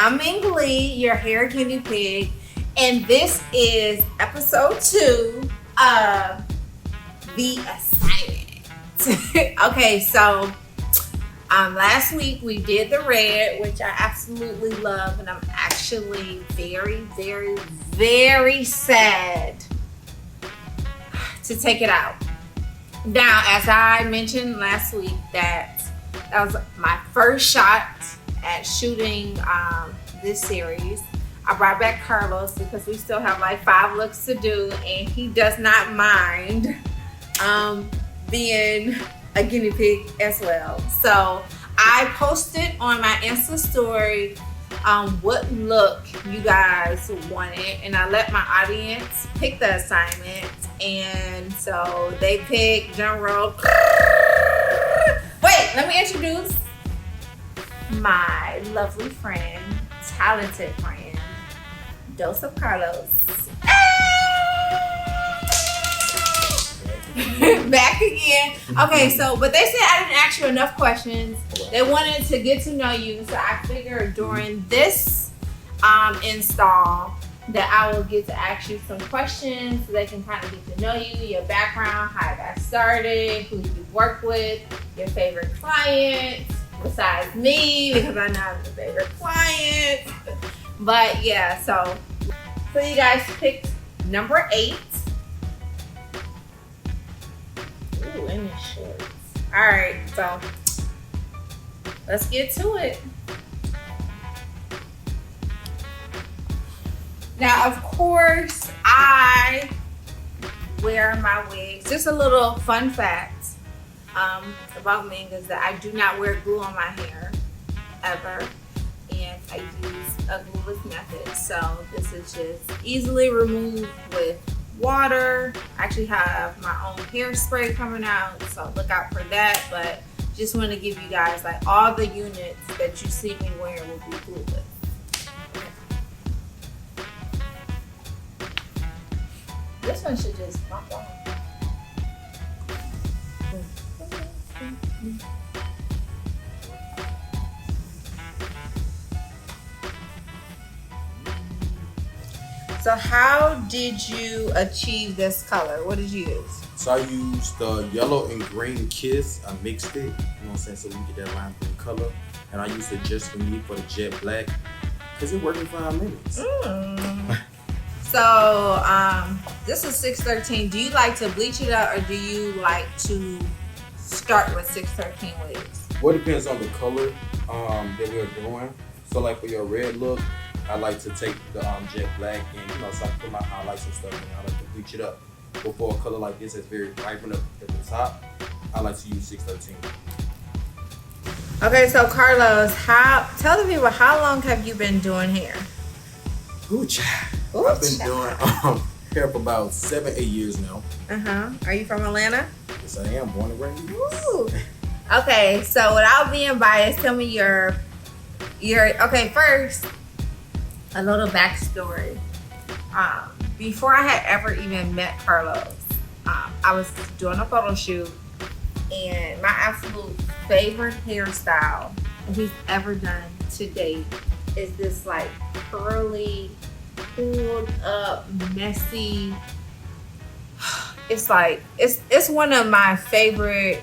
I'm Ming, your hair guinea pig, and this is episode 2 of The Assignment. Okay, so last week we did the red, which I absolutely love, and I'm actually very, very, very sad to take it out. Now, as I mentioned last week, that was my first shot at shooting this series. I brought back Carlos because we still have like 5 looks to do, and he does not mind being a guinea pig as well. So I posted on my Insta story what look you guys wanted, and I let my audience pick the assignment, and so they picked general. Wait, let me introduce my lovely friend, talented friend, Dose of Carlos. Back again. Okay, so, but they said I didn't ask you enough questions. They wanted to get to know you, so I figured during this install that I will get to ask you some questions so they can kind of get to know you, your background, how you got started, who you work with, your favorite clients, besides me, because I know I'm the favorite client. But yeah, so you guys picked number 8. Ooh, in the shorts. All right, so let's get to it. Now, of course, I wear my wigs. Just a little fun fact about Ming is that I do not wear glue on my hair ever, and I use a glueless method. So this is just easily removed with water. I actually have my own hairspray coming out, so look out for that. But just want to give you guys like all the units that you see me wearing will be glueless. This one should just pop off. So how did you achieve this color? What did you use? So I used the yellow and green kiss. I mixed it, you know what I'm saying, so we can get that lime green color. And I used it just for me for the jet black, because it worked in 5 minutes. So this is 613. Do you like to bleach it out, or do you like to start with 613 wigs? Well, it depends on the color that we're doing. So like for your red look, I like to take the jet black and so I put my highlights and stuff, and I like to bleach it up. But for a color like this that's very vibrant up at the top, I like to use 613. Okay, so Carlos, tell the people, how long have you been doing hair? I've been doing hair for about 7-8 years now. Are you from Atlanta? Yes, I am, born and raised. Woo. Okay, so without being biased, tell me your okay. First, a little backstory. Before I had ever even met Carlos, I was doing a photo shoot, and my absolute favorite hairstyle he's ever done to date is this like curly, pulled up, messy. It's like it's one of my favorite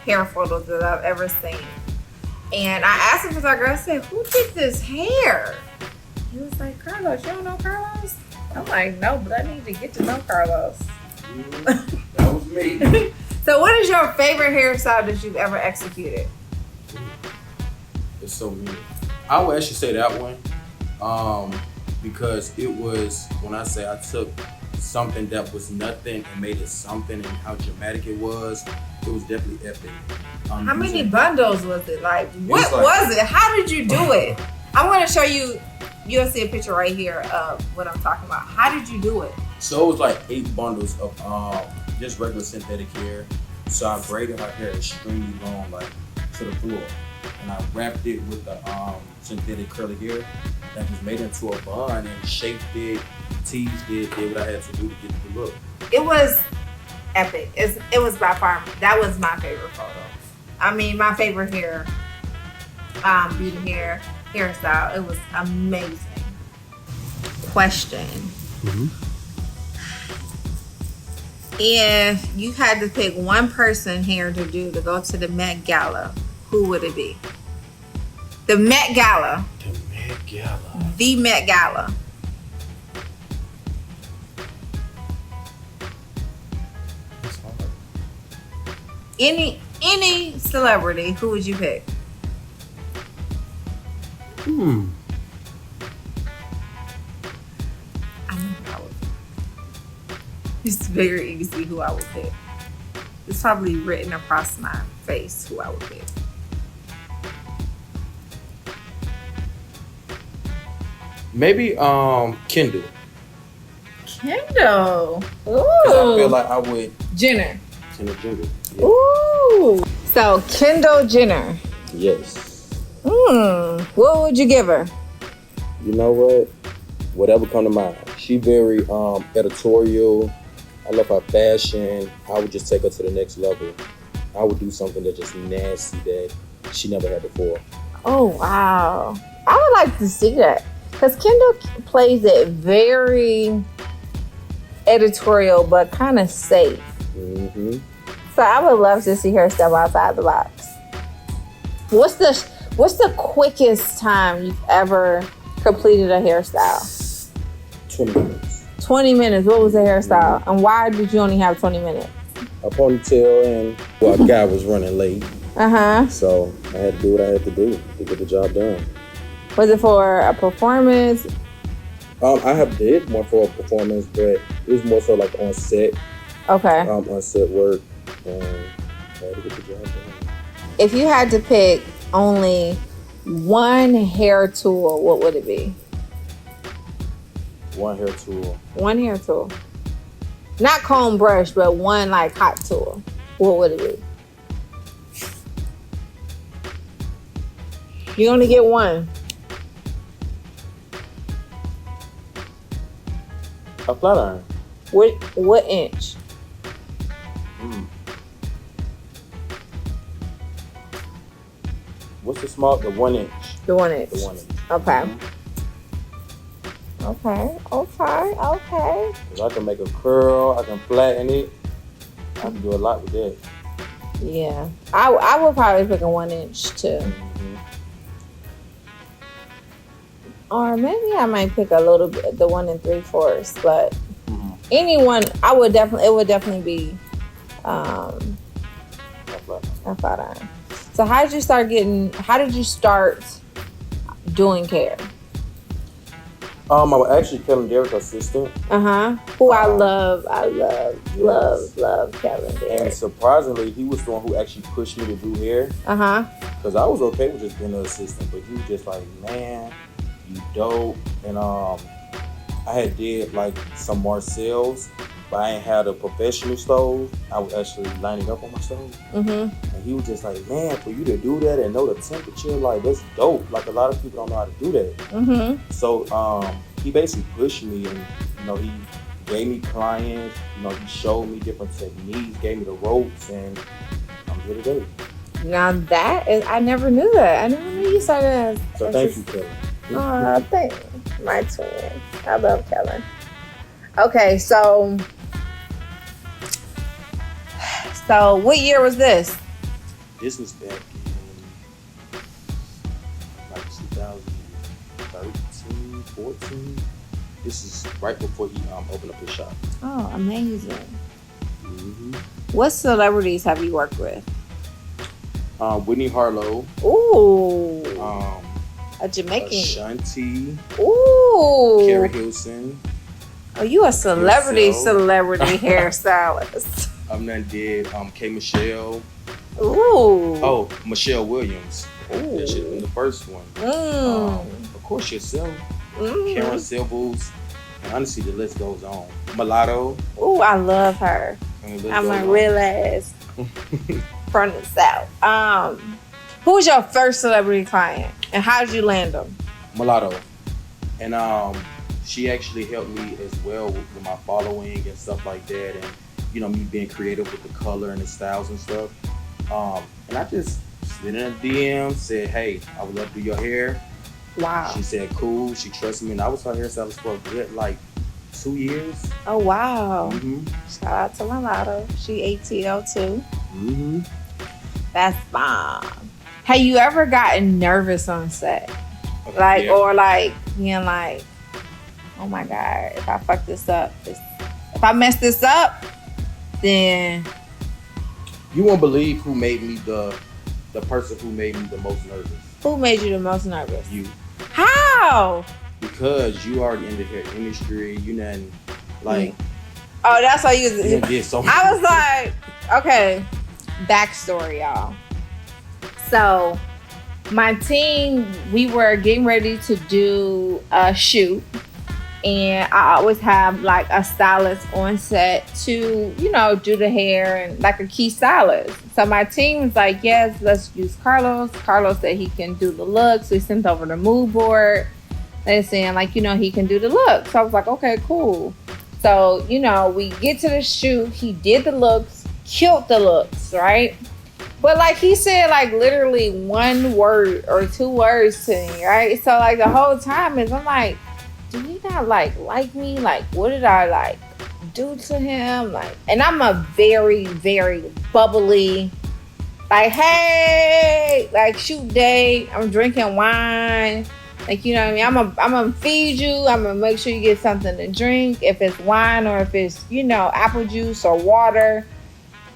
hair photos that I've ever seen. And I asked the photographer, I said, "Who did this hair?" He was like, "Carlos, you don't know Carlos?" I'm like, "No, but I need to get to know Carlos." That was me. So what is your favorite hairstyle that you've ever executed? It's so weird. I would actually say that one. Because it was, when I say I took something that was nothing and made it something, and how dramatic it was definitely epic. How many bundles was it? Like, what was it? How did you do it? I'm going to show you. You'll see a picture right here of what I'm talking about. How did you do it? So it was like 8 bundles of just regular synthetic hair. So I braided her hair extremely long, like to the floor, and I wrapped it with the synthetic curly hair that was made into a bun, and shaped it, teased it, did what I had to do to get the look. It was epic. It was by far, that was my favorite photo. I mean, my favorite hair, beauty hair. hairstyle. It was amazing. Question. Mm-hmm. If you had to pick one person hair to do to go to the Met Gala, who would it be? The Met Gala. The Met Gala. The Met Gala. That's hard. Any celebrity, who would you pick? Hmm. I know who I would pick. It's very easy who I would pick. It's probably written across my face who I would pick. Maybe Kendall. Kendall. Ooh. Because I feel like I would. Jenner. Kendall Jenner. Yeah. Ooh. So Kendall Jenner. Yes. What would you give her? You know what? Whatever come to mind. She very editorial. I love her fashion. I would just take her to the next level. I would do something that's just nasty that she never had before. Oh wow. I would like to see that. Because Kendall plays it very editorial but kind of safe. Mm-hmm. So I would love to see her step outside the box. What's the quickest time you've ever completed a hairstyle? 20 minutes. 20 minutes. What was the hairstyle? And why did you only have 20 minutes? A ponytail and a guy was running late. Uh-huh. So I had to do what I had to do to get the job done. Was it for a performance? I have did one for a performance, but it was more so like on set. Okay. On set work. And I had to get the job done. If you had to pick only one hair tool, what would it be? One hair tool. One hair tool. Not comb brush, but one like hot tool. What would it be? You only get one. A flat iron. What inch? What's the small? The 1 inch. The 1 inch. The 1 inch. Okay. Mm-hmm. Okay. Because I can make a curl. I can flatten it. I can do a lot with that. Yeah. I would probably pick a 1 inch too. Mm-hmm. Or maybe I might pick a little bit, the 1 3/4. But Mm-hmm. anyone, it would definitely be A flat iron. a flat iron. So how did you start doing hair? I was actually Kendall Jenner's assistant. Who I love Kevin And Derrick. surprisingly, he was the one who actually pushed me to do hair. Because I was okay with just being an assistant, but he was just like, man, you dope. And I had did like some Marcel's, but I ain't had a professional stove. I was actually lining up on my stove. And he was just like, man, for you to do that and know the temperature, like that's dope. Like a lot of people don't know how to do that. So he basically pushed me, and he gave me clients. He showed me different techniques, gave me the ropes, and I'm here today. Now I never knew that. I never knew you started as. So thank you, Kelly. Oh, thank my twin. I love Kellen. Okay, so what year was this? This was back in like 2013, 14. This is right before he opened up his shop. Oh, amazing. What celebrities have you worked with? Whitney Harlow. Ooh. A Jamaican. Ashanti. Ooh. Carrie Hilson. Oh, you a celebrity hairstylist. Then did K. Michelle. Ooh. Oh, Michelle Williams. Ooh. That should have been the first one. Of course, yourself. Karen Silvers. And honestly, the list goes on. Mulatto. Ooh, I love her. I'm a real ass from the South. Who was your first celebrity client, and how did you land them? Mulatto. And she actually helped me as well with my following and stuff like that, and me being creative with the color and the styles and stuff. And I just slid in a DM, said, hey, I would love to do your hair. Wow. She said, cool. She trusted me. And I was her hairstylist for a good, like, 2 years. Oh, wow. Mm-hmm. Shout out to Mulatto. She ATL too. Mm-hmm. That's bomb. Have you ever gotten nervous on set? Like, Yeah. or like being like, oh my God, if I fuck this up, if I mess this up, then You won't believe who made me the person who made me the most nervous. who made you the most nervous? You. How? Because you already in the hair industry. You done, like, Oh, that's why you you done did so much. I was like, okay, backstory, y'all. So, my team, we were getting ready to do a shoot, and I always have like a stylist on set to, you know, do the hair and like a key stylist. So my team was like, yes, let's use Carlos. Carlos said he can do the looks. We sent over the mood board. They're saying like, you know, he can do the looks. So I was like, okay, cool. So, you know, we get to the shoot. He did the looks, killed the looks, right? But like he said, like literally one word or two words to me, right? So like the whole time is I'm like, do he not like me? Like what did I like do to him? Like, and I'm a very, very bubbly, like, hey, like shoot day. I'm drinking wine. Like, you know what I mean? I'm gonna feed you. I'm gonna make sure you get something to drink. If it's wine or if it's, you know, apple juice or water.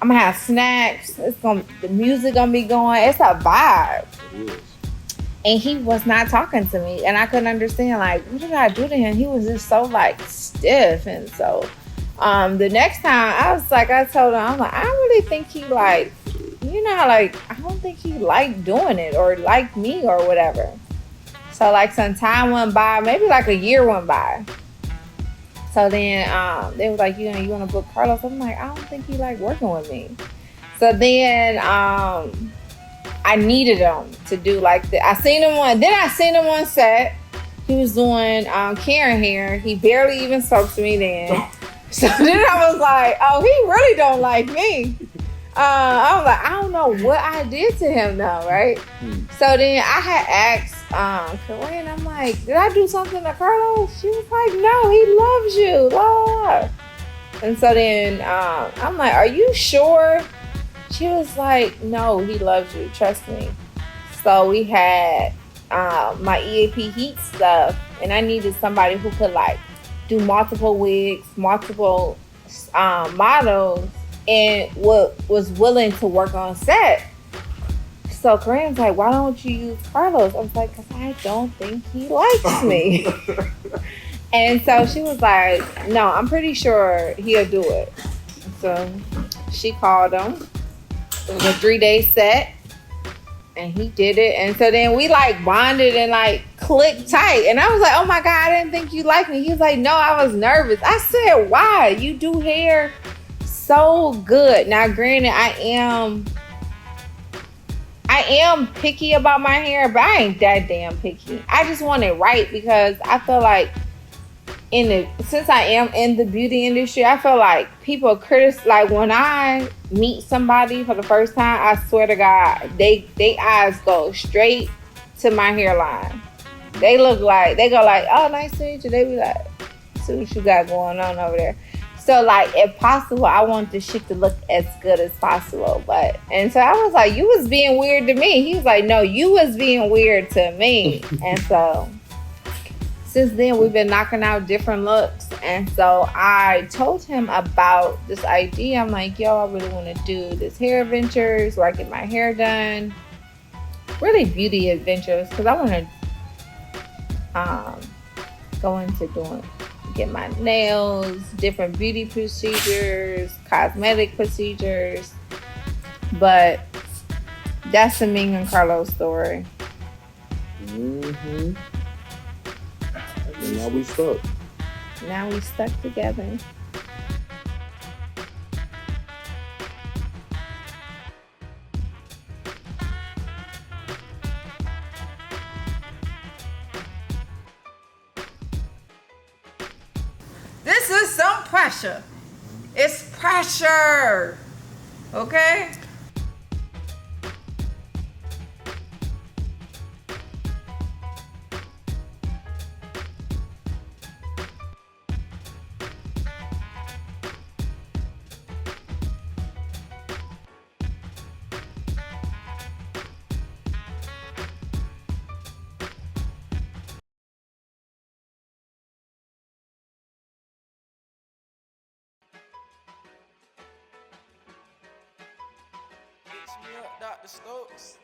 I'm gonna have snacks. The music gonna be going. It's a vibe. It is. And he was not talking to me, and I couldn't understand like what did I do to him? He was just so like stiff, and so the next time I was like, I told him, I'm like, I don't really think he like, you know, like I don't think he liked doing it or liked me or whatever. So like some time went by, maybe like a year went by. So then they was like, you want to book Carlos? I'm like, I don't think he like working with me. So then I needed him to do like I seen him on set. He was doing Karen hair. He barely even spoke to me then. So then I was like, oh, he really don't like me. I was like, I don't know what I did to him though, right? So then I had asked Corinne, I'm like, did I do something to Carlos? She was like, no, he loves you. La. And so then I'm like, are you sure? She was like, no, he loves you. Trust me. So we had my EAP heat stuff, and I needed somebody who could like do multiple wigs, multiple models, and was willing to work on set. So Corinne's like, why don't you use Carlos? I was like, because I don't think he likes me. And so she was like, no, I'm pretty sure he'll do it. So she called him. It was a 3-day set. And he did it. And so then we like bonded and like clicked tight. And I was like, oh my God, I didn't think you liked me. He was like, no, I was nervous. I said, why? You do hair so good. Now, granted, I am picky about my hair, but I ain't that damn picky. I just want it right because I feel like since I am in the beauty industry, I feel like people like when I meet somebody for the first time, I swear to God, they eyes go straight to my hairline. They go like, oh, nice to meet you. They be like, see what you got going on over there. So, like, if possible, I want this shit to look as good as possible. And so I was like, you was being weird to me. He was like, no, you was being weird to me. And so, since then, we've been knocking out different looks. And so, I told him about this idea. I'm like, yo, I really want to do this hair adventures where I get my hair done. Really beauty adventures. Because I want to go into get my nails, different beauty procedures, cosmetic procedures. But that's the Ming and Carlos story. Mm-hmm. And now we stuck. Now we stuck together. This is some pressure. It's pressure. Okay? Dr. Stokes.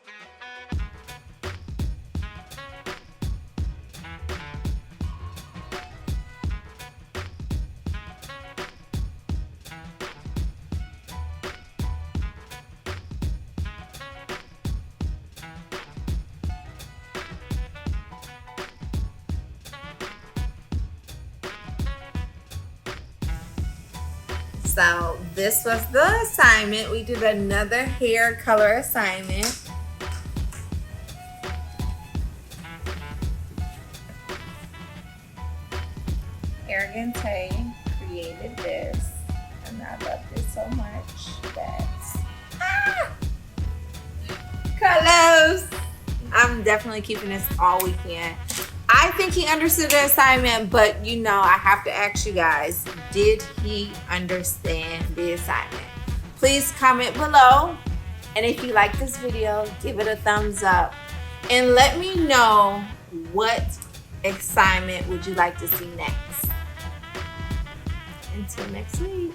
So this was the assignment. We did another hair color assignment. Argentay created this, and I love this so much. That's colors. I'm definitely keeping this all weekend. I think he understood the assignment, but you know, I have to ask you guys, did he understand the assignment? Please comment below. And if you like this video, give it a thumbs up. And let me know what assignment would you like to see next. Until next week.